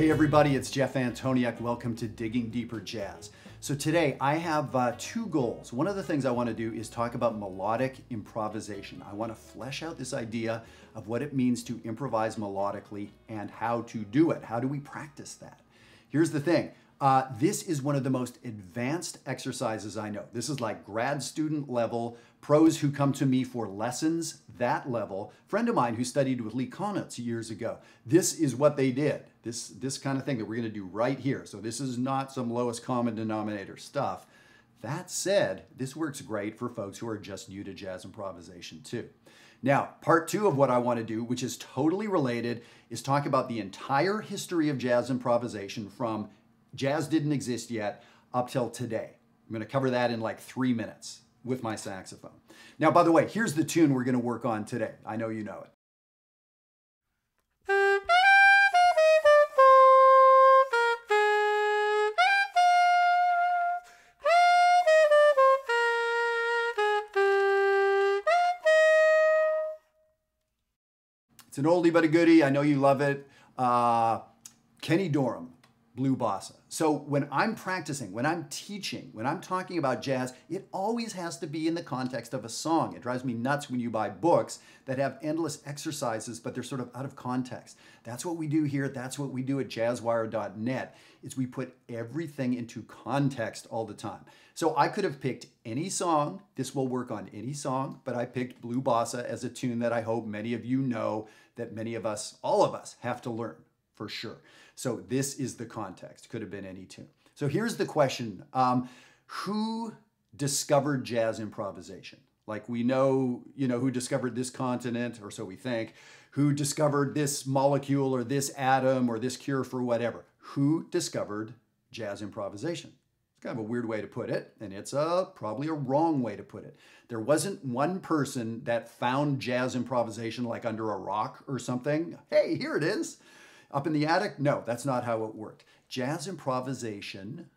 Hey everybody, it's Jeff Antoniuk. Welcome to Digging Deeper Jazz. So today I have two goals. One of the things I want to do is talk about melodic improvisation. I want to flesh out this idea of what it means to improvise melodically and how to do it. How do we practice that? Here's the thing. This is one of the most advanced exercises I know. This is like grad student level, pros who come to me for lessons, that level. Friend of mine who studied with Lee Konitz years ago, this is what they did. This kind of thing that we're going to do right here. So this is not some lowest common denominator stuff. That said, this works great for folks who are just new to jazz improvisation too. Now, part two of what I want to do, which is totally related, is talk about the entire history of jazz improvisation from jazz didn't exist yet up till today. I'm going to cover that in like 3 minutes with my saxophone. Now, by the way, here's the tune we're going to work on today. I know you know it. It's an oldie but a goodie. I know you love it. Kenny Dorham, Blue Bossa. So when I'm practicing, when I'm teaching, when I'm talking about jazz, it always has to be in the context of a song. It drives me nuts when you buy books that have endless exercises, but they're sort of out of context. That's what we do here. That's what we do at jazzwire.net, is we put everything into context all the time. So I could have picked any song. This will work on any song, but I picked Blue Bossa as a tune that I hope many of you know, that many of us, all of us, have to learn for sure. So this is the context. Could have been any tune. So here's the question. Who discovered jazz improvisation? Like we know, who discovered this continent, or so we think. Who discovered this molecule or this atom or this cure for whatever? Who discovered jazz improvisation? It's kind of a weird way to put it, and it's probably a wrong way to put it. There wasn't one person that found jazz improvisation like under a rock or something. Hey, here it is. Up in the attic? No, that's not how it worked. Jazz improvisation,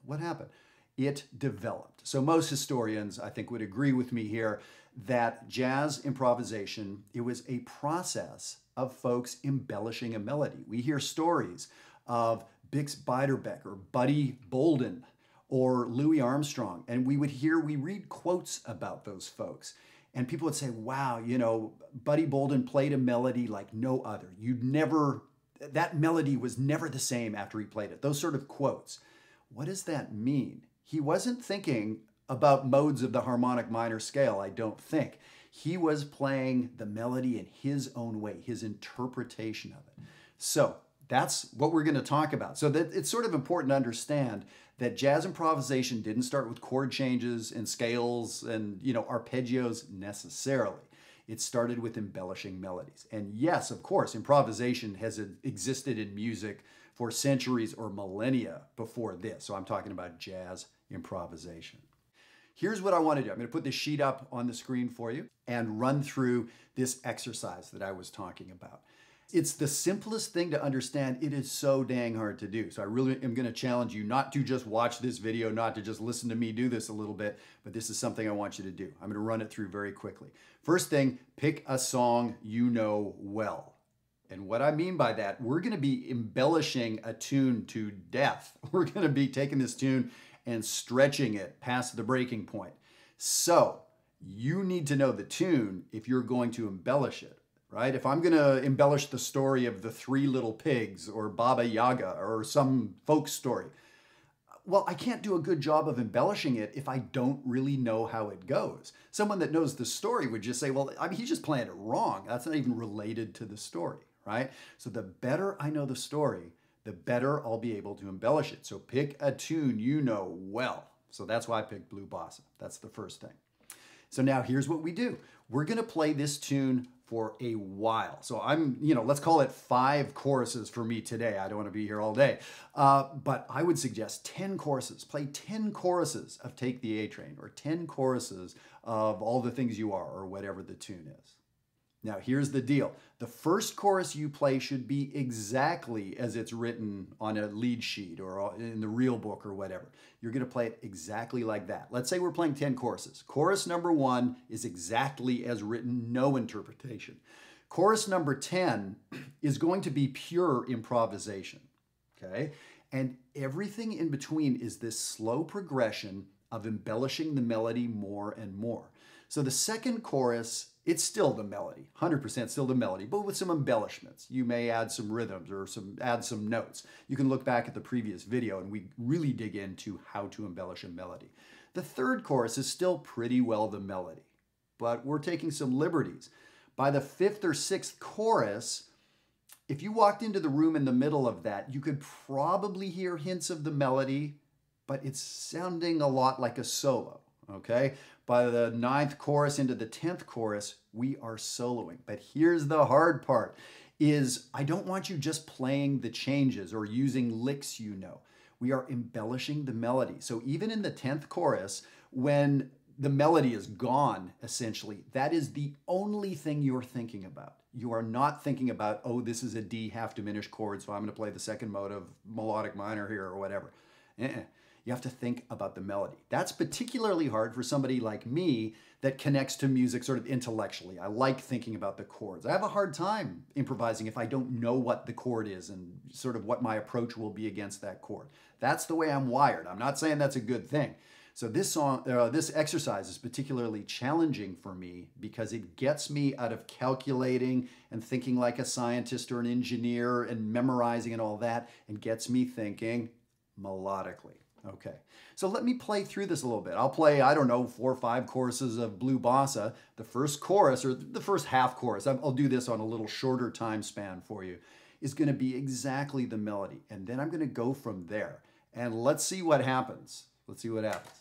what happened? It developed. So most historians, I think, would agree with me here that jazz improvisation, it was a process of folks embellishing a melody. We hear stories of Bix Beiderbecke or Buddy Bolden or Louis Armstrong, and we read quotes about those folks. And people would say, wow, Buddy Bolden played a melody like no other. That melody was never the same after he played it. Those sort of quotes. What does that mean? He wasn't thinking about modes of the harmonic minor scale, I don't think. He was playing the melody in his own way, his interpretation of it. So that's what we're going to talk about. So that it's sort of important to understand that jazz improvisation didn't start with chord changes and scales and, arpeggios necessarily. It started with embellishing melodies. And yes, of course, improvisation has existed in music for centuries or millennia before this. So I'm talking about jazz improvisation. Here's what I want to do. I'm going to put this sheet up on the screen for you and run through this exercise that I was talking about. It's the simplest thing to understand. It is so dang hard to do. So I really am going to challenge you not to just watch this video, not to just listen to me do this a little bit, but this is something I want you to do. I'm going to run it through very quickly. First thing, pick a song you know well. And what I mean by that, we're going to be embellishing a tune to death. We're going to be taking this tune and stretching it past the breaking point. So you need to know the tune if you're going to embellish it. Right? If I'm going to embellish the story of the Three Little Pigs or Baba Yaga or some folk story, well, I can't do a good job of embellishing it if I don't really know how it goes. Someone that knows the story would just say, well, he's just playing it wrong. That's not even related to the story, right? So the better I know the story, the better I'll be able to embellish it. So pick a tune you know well. So that's why I picked Blue Bossa. That's the first thing. So now here's what we do. We're going to play this tune for a while. So let's call it 5 choruses for me today. I don't want to be here all day. But I would suggest 10 choruses. Play 10 choruses of Take the A Train or 10 choruses of All the Things You Are or whatever the tune is. Now, here's the deal. The first chorus you play should be exactly as it's written on a lead sheet or in the real book or whatever. You're going to play it exactly like that. Let's say we're playing 10 choruses. Chorus number 1 is exactly as written, no interpretation. Chorus number 10 is going to be pure improvisation, okay? And everything in between is this slow progression of embellishing the melody more and more. So the second chorus, it's still the melody, 100% still the melody, but with some embellishments. You may add some rhythms or add some notes. You can look back at the previous video and we really dig into how to embellish a melody. The third chorus is still pretty well the melody, but we're taking some liberties. By the fifth or sixth chorus, if you walked into the room in the middle of that, you could probably hear hints of the melody, but it's sounding a lot like a solo, okay? By the 9th chorus into the 10th chorus, we are soloing. But here's the hard part, is I don't want you just playing the changes or using licks you know. We are embellishing the melody. So even in the 10th chorus, when the melody is gone, essentially, that is the only thing you're thinking about. You are not thinking about, oh, this is a D half diminished chord, so I'm going to play the second mode of melodic minor here or whatever. You have to think about the melody. That's particularly hard for somebody like me that connects to music sort of intellectually. I like thinking about the chords. I have a hard time improvising if I don't know what the chord is and sort of what my approach will be against that chord. That's the way I'm wired. I'm not saying that's a good thing. So this exercise is particularly challenging for me because it gets me out of calculating and thinking like a scientist or an engineer and memorizing and all that, and gets me thinking melodically. Okay, so let me play through this a little bit. I'll play, I don't know, 4 or 5 choruses of Blue Bossa. The first chorus, or the first half chorus, I'll do this on a little shorter time span for you, is going to be exactly the melody. And then I'm going to go from there. And let's see what happens. Let's see what happens.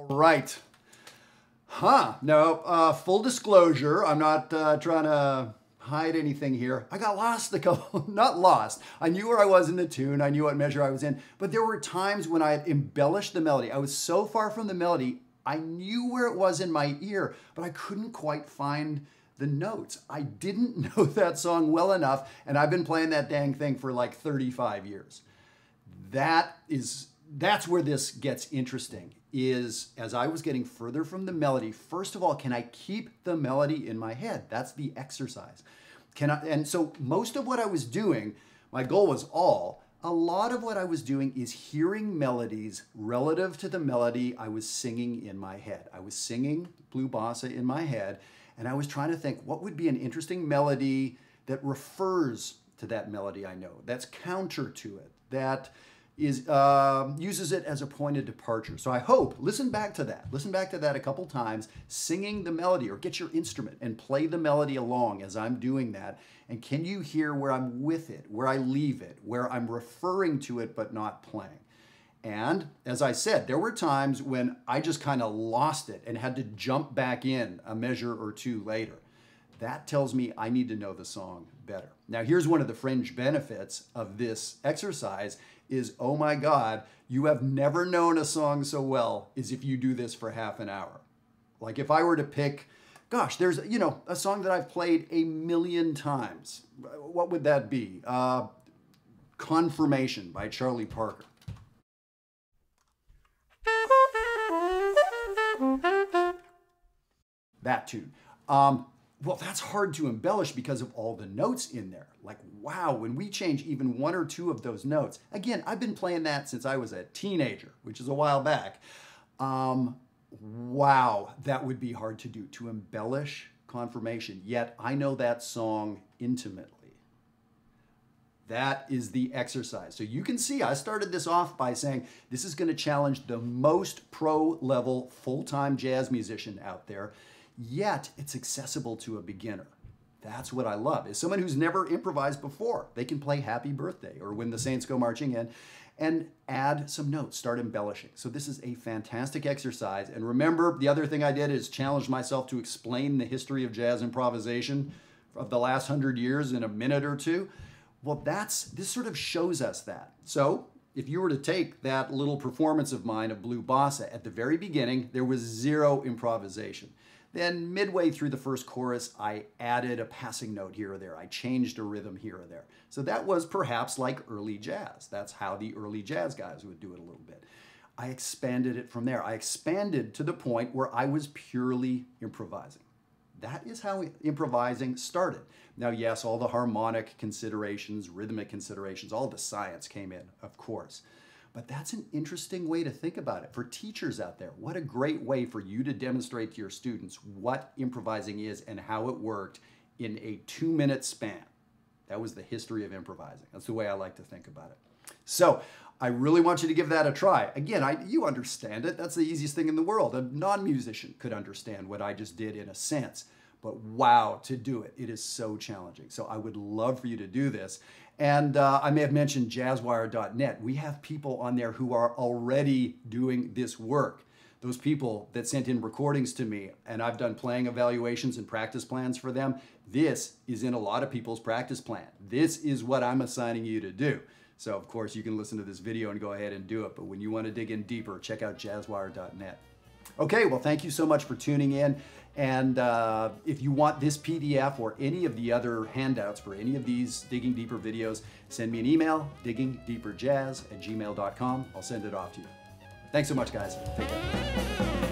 Right. No, full disclosure, I'm not trying to hide anything here. I got lost a couple, not lost. I knew where I was in the tune. I knew what measure I was in. But there were times when I had embellished the melody. I was so far from the melody, I knew where it was in my ear, but I couldn't quite find the notes. I didn't know that song well enough, and I've been playing that dang thing for like 35 years. That's where this gets interesting, is as I was getting further from the melody, first of all, can I keep the melody in my head? That's the exercise. And so most of what I was doing, my goal was a lot of what I was doing is hearing melodies relative to the melody I was singing in my head. I was singing Blue Bossa in my head, and I was trying to think what would be an interesting melody that refers to that melody I know, that's counter to it. that is uses it as a point of departure. So I hope, listen back to that a couple times, singing the melody, or get your instrument and play the melody along as I'm doing that. And can you hear where I'm with it, where I leave it, where I'm referring to it but not playing? And as I said, there were times when I just kind of lost it and had to jump back in a measure or two later. That tells me I need to know the song better. Now, here's one of the fringe benefits of this exercise is, oh my God, you have never known a song so well as if you do this for half an hour. Like if I were to pick, gosh, there's, you know, a song that I've played 1,000,000 times. What would that be? Confirmation by Charlie Parker. That tune. Well, that's hard to embellish because of all the notes in there. Like, wow, when we change even one or two of those notes, again, I've been playing that since I was a teenager, which is a while back. Wow, that would be hard to do, to embellish confirmation. Yet I know that song intimately. That is the exercise. So you can see I started this off by saying this is going to challenge the most pro-level full-time jazz musician out there. Yet it's accessible to a beginner. That's what I love, is someone who's never improvised before. They can play Happy Birthday or When the Saints Go Marching In and add some notes, start embellishing. So this is a fantastic exercise. And remember, the other thing I did is challenge myself to explain the history of jazz improvisation of the last 100 years in a minute or two. Well, this sort of shows us that. So if you were to take that little performance of mine of Blue Bossa, at the very beginning, there was zero improvisation. Then midway through the first chorus, I added a passing note here or there. I changed a rhythm here or there. So that was perhaps like early jazz. That's how the early jazz guys would do it a little bit. I expanded it from there. I expanded to the point where I was purely improvising. That is how improvising started. Now, yes, all the harmonic considerations, rhythmic considerations, all the science came in, of course. But that's an interesting way to think about it. For teachers out there, what a great way for you to demonstrate to your students what improvising is and how it worked in a 2-minute span. That was the history of improvising. That's the way I like to think about it. So I really want you to give that a try. Again, you understand it. That's the easiest thing in the world. A non-musician could understand what I just did in a sense. But wow, to do it, it is so challenging. So I would love for you to do this. And I may have mentioned jazzwire.net. We have people on there who are already doing this work. Those people that sent in recordings to me, and I've done playing evaluations and practice plans for them. This is in a lot of people's practice plan. This is what I'm assigning you to do. So of course you can listen to this video and go ahead and do it. But when you want to dig in deeper, check out jazzwire.net. Okay, well, thank you so much for tuning in. And if you want this PDF or any of the other handouts for any of these Digging Deeper videos, send me an email, diggingdeeperjazz@gmail.com. I'll send it off to you. Thanks so much, guys. Take care.